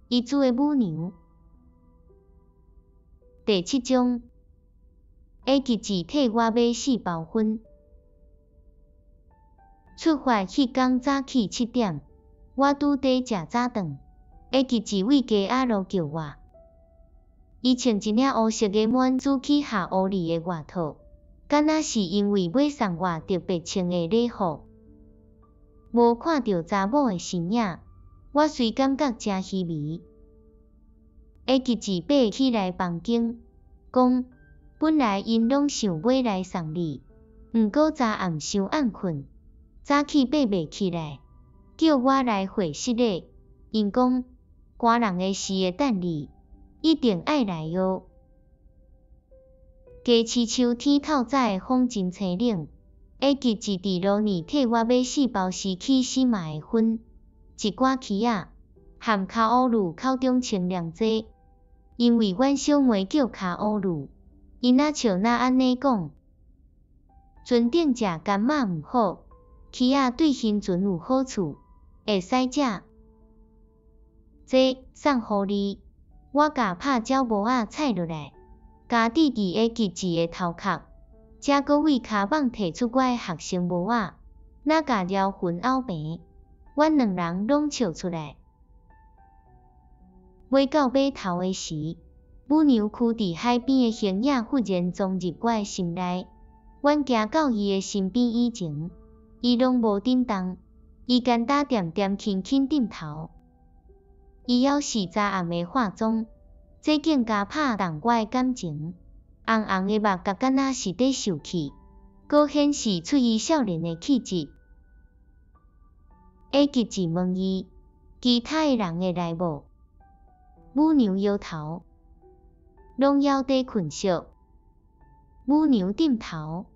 遗珠的母娘。第7章，下吉子替我买4包粉。出发迄天早起7点，我拄伫食早顿，下吉子为家仔路叫我。伊穿一领乌色的满主起下乌里的外套，敢若是因为买送我特别穿的礼服。无看到查某的身影，我虽感觉真稀微。下吉子爬起来房间，讲本来因拢想买来送你，毋过昨暗伤暗困，早起爬袂起来，叫我来会室礼。因讲寒人的事会等你，一定爱来哟。加市树天透早的风真清冷，下吉子伫路呢替我买4包时起死麻的粉，一寡起仔，含卡乌鲁口中清凉剂。因为阮小妹叫卡乌鲁，因仔像那安尼讲。船顶食干妈毋好，起仔对形船有好处，会使食。这送互你，我甲拍鸟帽仔采落来，家滴伫下吉子的头壳，才搁为骹蠓摕出我的学生帽仔，那甲撩痕凹平，阮两人拢笑出来。买到码头的时，母娘跍伫海边的形影忽然撞入我的心内。阮行到伊的身边以前，伊拢无振动，伊干焦点点轻轻点头。伊还是昨暗的化妆，这更加拍动我的感情。红红的目角敢若是伫受气，搁显示出伊少年的气质。下吉子问伊，其他的人会来无？母娘摇头，拢还伫困寂。母娘点头，